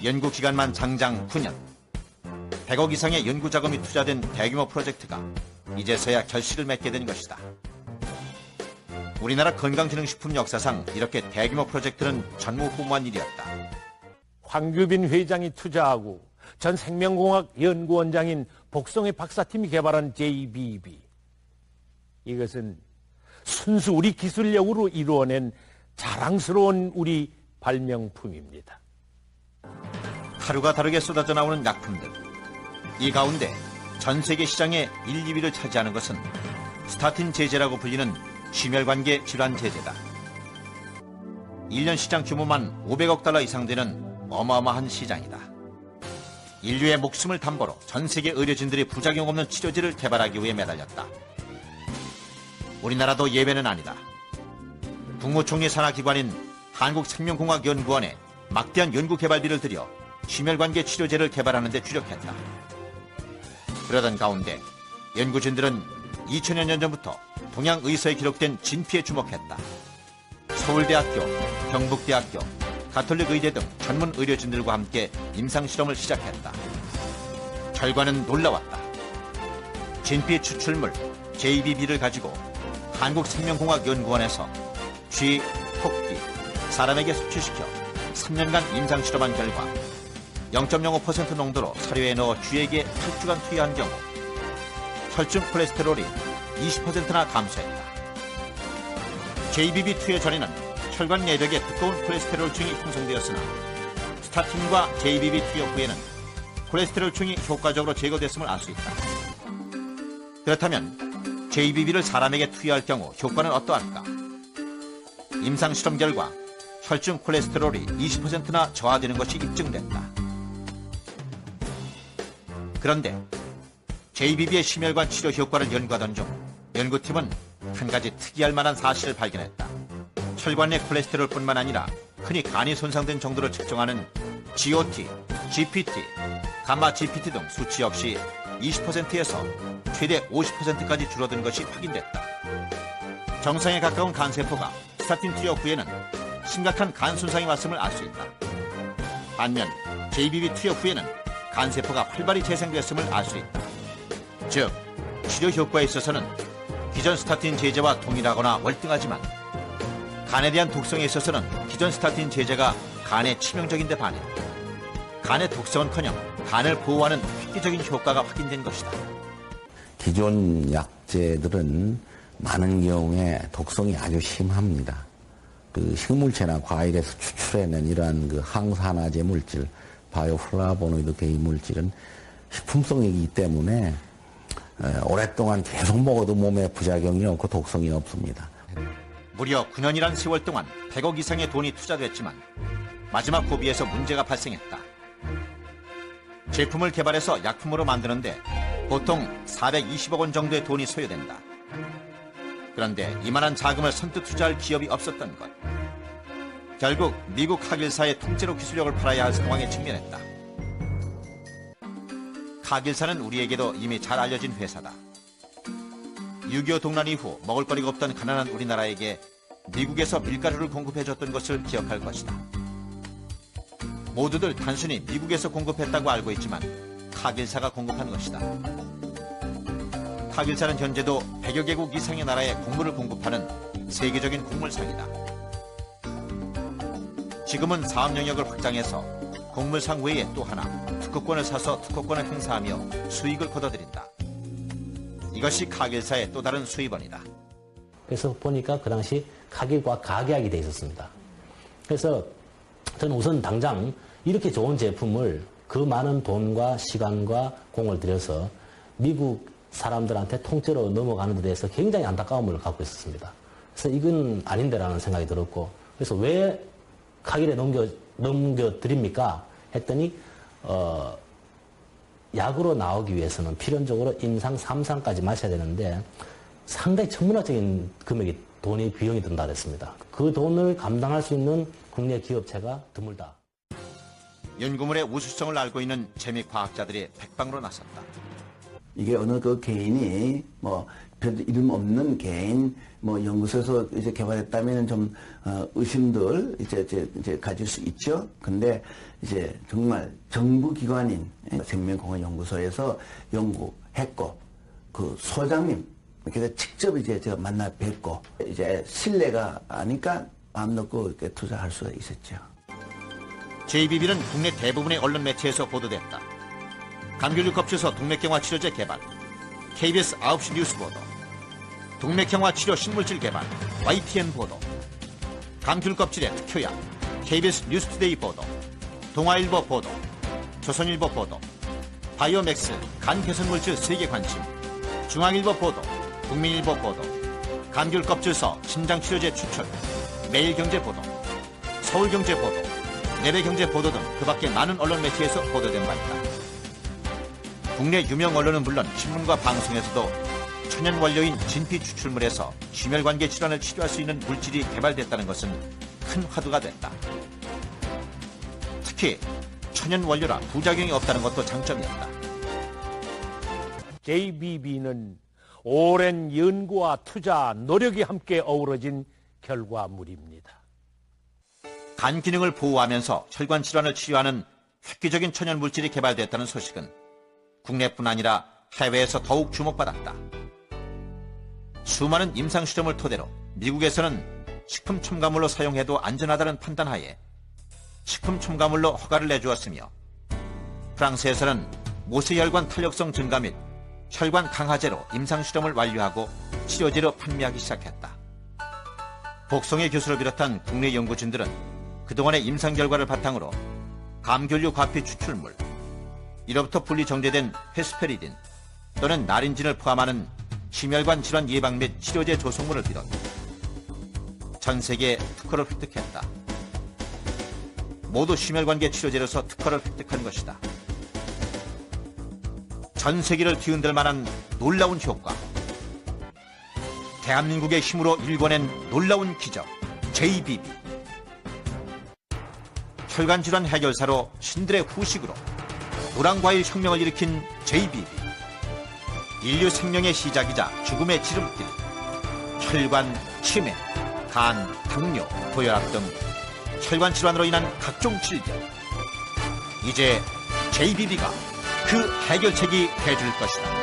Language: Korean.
연구기간만 장장 9년. 100억 이상의 연구자금이 투자된 대규모 프로젝트가 이제서야 결실을 맺게 된 것이다. 우리나라 건강기능식품 역사상 이렇게 대규모 프로젝트는 전무후무한 일이었다. 황규빈 회장이 투자하고 전 생명공학 연구원장인 복성의 박사팀이 개발한 JBB. 이것은 순수 우리 기술력으로 이루어낸 자랑스러운 우리 발명품입니다. 하루가 다르게 쏟아져 나오는 약품들. 이 가운데 전 세계 시장의 1, 2위를 차지하는 것은 스타틴 제제라고 불리는 심혈관계 질환 제제다. 1년 시장 규모만 500억 달러 이상 되는 어마어마한 시장이다. 인류의 목숨을 담보로 전 세계 의료진들이 부작용 없는 치료제를 개발하기 위해 매달렸다. 우리나라도 예외는 아니다. 국무총리 산하기관인 한국생명공학연구원에 막대한 연구개발비를 들여 심혈관계 치료제를 개발하는 데 주력했다. 그러던 가운데 연구진들은 2000여 년 전부터 동양 의서에 기록된 진피에 주목했다. 서울대학교, 경북대학교, 가톨릭의대 등 전문 의료진들과 함께 임상실험을 시작했다. 결과는 놀라웠다. 진피 추출물 JBB를 가지고 한국생명공학연구원에서 쥐, 토끼, 사람에게 섭취시켜 3년간 임상실험한 결과 0.05% 농도로 사료에 넣어 쥐에게 8주간 투여한 경우 혈중 콜레스테롤이 20%나 감소했다. JBB 투여 전에는 혈관 내벽에 두꺼운 콜레스테롤층이 형성되었으나 스타틴과 JBB 투여 후에는 콜레스테롤층이 효과적으로 제거됐음을 알 수 있다. 그렇다면 JBB를 사람에게 투여할 경우 효과는 어떠할까? 임상실험 결과 혈중 콜레스테롤이 20%나 저하되는 것이 입증됐다. 그런데 JBB의 심혈관 치료 효과를 연구하던 중 연구팀은 한 가지 특이할 만한 사실을 발견했다. 혈관 내 콜레스테롤뿐만 아니라 흔히 간이 손상된 정도를 측정하는 GOT, GPT, 감마 GPT 등 수치 역시 20%에서 최대 50%까지 줄어든 것이 확인됐다. 정상에 가까운 간세포가 스타틴 투여 후에는 심각한 간 손상이 왔음을 알 수 있다. 반면 JBB 투여 후에는 간세포가 활발히 재생됐음을 알 수 있다. 즉, 치료 효과에 있어서는 기존 스타틴 제제와 동일하거나 월등하지만 간에 대한 독성에 있어서는 기존 스타틴 제제가 간에 치명적인데 반해 간의 독성은커녕 간을 보호하는 획기적인 효과가 확인된 것이다. 기존 약제들은 많은 경우에 독성이 아주 심합니다. 그 식물체나 과일에서 추출해낸 이러한 그 항산화제 물질, 바이오플라보노이드 개이 물질은 식품성이기 때문에 오랫동안 계속 먹어도 몸에 부작용이 없고 독성이 없습니다. 무려 9년이란 세월 동안 100억 이상의 돈이 투자됐지만 마지막 고비에서 문제가 발생했다. 제품을 개발해서 약품으로 만드는데 보통 420억 원 정도의 돈이 소요된다. 그런데 이만한 자금을 선뜻 투자할 기업이 없었던 것. 결국 미국 카길사의 통째로 기술력을 팔아야 할 상황에 직면했다. 카길사는 우리에게도 이미 잘 알려진 회사다. 6.25 동란 이후 먹을거리가 없던 가난한 우리나라에게 미국에서 밀가루를 공급해줬던 것을 기억할 것이다. 모두들 단순히 미국에서 공급했다고 알고 있지만 카길사가 공급한 것이다. 카길사는 현재도 100여 개국 이상의 나라에 곡물을 공급하는 세계적인 곡물상이다. 지금은 사업 영역을 확장해서 곡물상 외에 또 하나 특허권을 사서 특허권을 행사하며 수익을 거둬들인다. 이것이 카길사의 또 다른 수입원이다. 그래서 보니까 그 당시 카길과 가계약이 돼 있었습니다. 그래서 저는 우선 당장 이렇게 좋은 제품을 그 많은 돈과 시간과 공을 들여서 미국 사람들한테 통째로 넘어가는 데 대해서 굉장히 안타까움을 갖고 있었습니다. 그래서 이건 아닌데라는 생각이 들었고, 그래서 왜 카길에 넘겨드립니까? 했더니 약으로 나오기 위해서는 필연적으로 임상 3상까지 마셔야 되는데 상당히 천문학적인 금액이 비용이 든다 그랬습니다. 그 돈을 감당할 수 있는 국내 기업체가 드물다. 연구물의 우수성을 알고 있는 재미 과학자들이 백방으로 나섰다. 이게 어느 그 개인이 뭐 별도 이름 없는 개인 뭐 연구소에서 이제 개발했다면 좀 의심들 이제 가질 수 있죠. 근데 이제 정말 정부 기관인 생명공학연구소에서 연구했고 그 소장님 그래서 직접 이제 제가 만나 뵙고 이제 신뢰가 아니까 마음 놓고 이렇게 투자할 수가 있었죠. JBB는 국내 대부분의 언론 매체에서 보도됐다. 감귤류 껍질에서 동맥경화 치료제 개발, KBS 9시 뉴스 보도, 동맥경화 치료 신물질 개발, YTN 보도, 감귤 껍질의 특효약, KBS 뉴스투데이 보도, 동아일보 보도, 조선일보 보도, 바이오맥스 간 개선물질 세계 관심, 중앙일보 보도, 국민일보 보도, 감귤 껍질서 심장치료제 추출, 매일경제 보도, 서울경제 보도, 내외경제 보도 등 그 밖에 많은 언론 매체에서 보도된 바 있다. 국내 유명 언론은 물론 신문과 방송에서도 천연 원료인 진피 추출물에서 심혈관계 질환을 치료할 수 있는 물질이 개발됐다는 것은 큰 화두가 됐다. 특히 천연 원료라 부작용이 없다는 것도 장점이었다. JBB는 오랜 연구와 투자, 노력이 함께 어우러진 결과물입니다. 간 기능을 보호하면서 혈관 질환을 치료하는 획기적인 천연 물질이 개발됐다는 소식은 국내뿐 아니라 해외에서 더욱 주목받았다. 수많은 임상 실험을 토대로 미국에서는 식품 첨가물로 사용해도 안전하다는 판단하에 식품 첨가물로 허가를 내주었으며 프랑스에서는 모세혈관 탄력성 증가 및 혈관 강화제로 임상 실험을 완료하고 치료제로 판매하기 시작했다. 복성의 교수를 비롯한 국내 연구진들은 그동안의 임상 결과를 바탕으로 감귤류 과피 추출물, 이로부터 분리 정제된 헤스페리딘 또는 나린진을 포함하는 심혈관 질환 예방 및 치료제 조성물을 비롯 전 세계에 특허를 획득했다. 모두 심혈관계 치료제로서 특허를 획득한 것이다. 전 세계를 뒤흔들 만한 놀라운 효과. 대한민국의 힘으로 일궈낸 놀라운 기적, JBB. 혈관 질환 해결사로 신들의 후식으로 노랑과일 혁명을 일으킨 JBB. 인류 생명의 시작이자 죽음의 지름길. 혈관, 치매, 간, 당뇨, 고혈압 등 혈관 질환으로 인한 각종 질병. 이제 JBB가 그 해결책이 돼줄 것이다.